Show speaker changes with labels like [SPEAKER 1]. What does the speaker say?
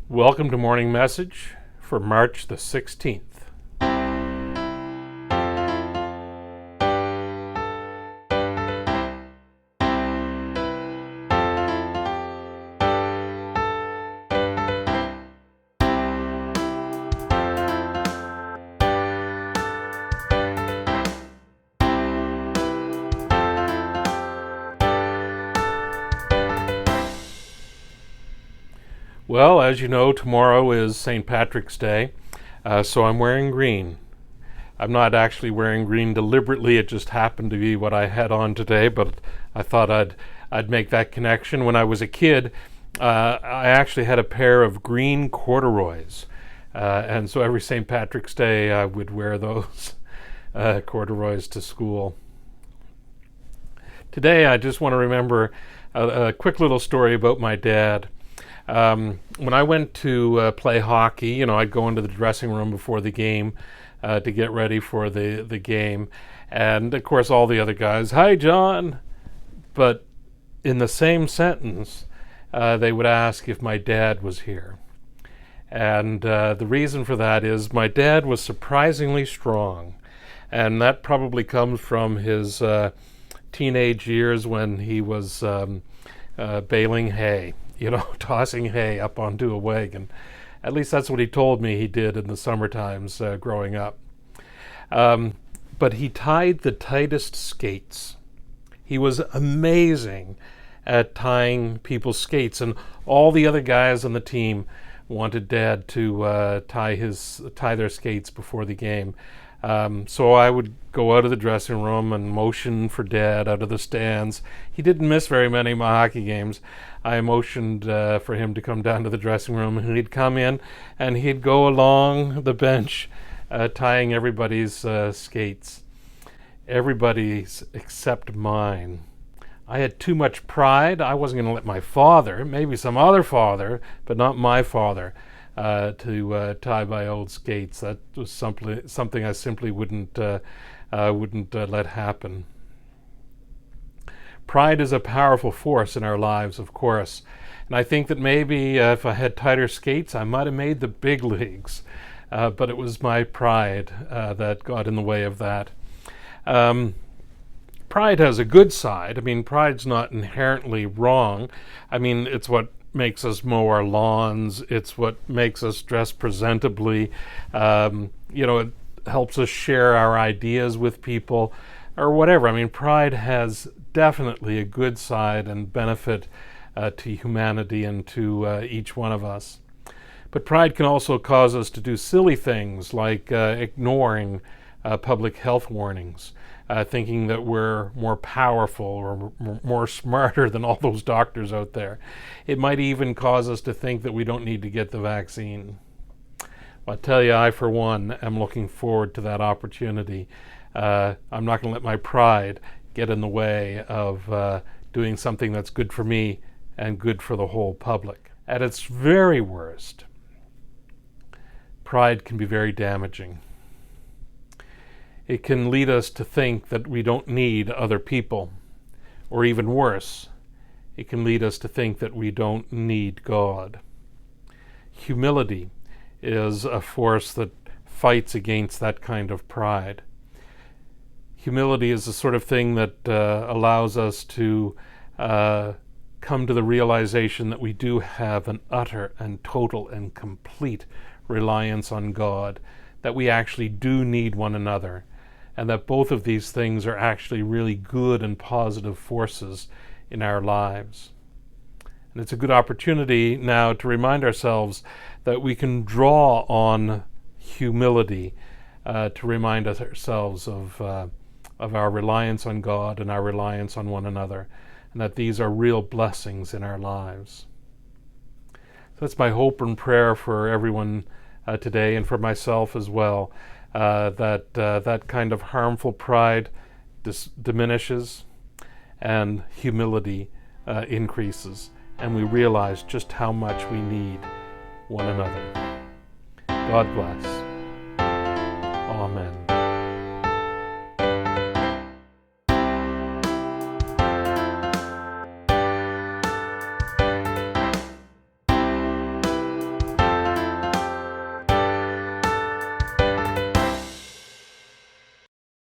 [SPEAKER 1] Welcome to Morning Message for March the 16th. Well, as you know, tomorrow is St. Patrick's Day, so I'm wearing green. I'm not actually wearing green deliberately, it just happened to be what I had on today, but I thought I'd make that connection. When I was a kid, I actually had a pair of green corduroys, and so every St. Patrick's Day I would wear those corduroys to school. Today I just want to remember a quick little story about my dad. When I went to play hockey, I'd go into the dressing room before the game to get ready for the game. And, of course, all the other guys, "Hi, John." But in the same sentence, they would ask if my dad was here. And the reason for that is my dad was surprisingly strong. And that probably comes from his teenage years when he was baling hay. Tossing hay up onto a wagon. At least that's what he told me he did in the summer times growing up. But he tied the tightest skates. He was amazing at tying people's skates, and all the other guys on the team wanted Dad to tie their skates before the game. So I would go out of the dressing room and motion for Dad out of the stands. He didn't miss very many of my hockey games. I motioned for him to come down to the dressing room, and he'd come in and he'd go along the bench tying everybody's skates. Everybody's except mine. I had too much pride. I wasn't going to let my father, maybe some other father, but not my father, to tie my old skates. That was something I simply wouldn't let happen. Pride is a powerful force in our lives, of course, and I think that maybe if I had tighter skates, I might have made the big leagues, but it was my pride that got in the way of that. Pride has a good side. Pride's not inherently wrong. It's what makes us mow our lawns. It's what makes us dress presentably. It helps us share our ideas with people or whatever. Pride has definitely a good side and benefit to humanity and to each one of us. But pride can also cause us to do silly things like ignoring public health warnings, thinking that we're more powerful or more smarter than all those doctors out there. It might even cause us to think that we don't need to get the vaccine. Well, I tell you, I, for one, am looking forward to that opportunity. I'm not going to let my pride get in the way of doing something that's good for me and good for the whole public. At its very worst, pride can be very damaging. It can lead us to think that we don't need other people, or even worse, it can lead us to think that we don't need God. Humility is a force that fights against that kind of pride. Humility is the sort of thing that allows us to come to the realization that we do have an utter and total and complete reliance on God, that we actually do need one another, and that both of these things are actually really good and positive forces in our lives. And it's a good opportunity now to remind ourselves that we can draw on humility to remind ourselves of our reliance on God and our reliance on one another, and that these are real blessings in our lives. So that's my hope and prayer for everyone today, and for myself as well, that kind of harmful pride diminishes and humility increases, and we realize just how much we need one another. God bless. Amen.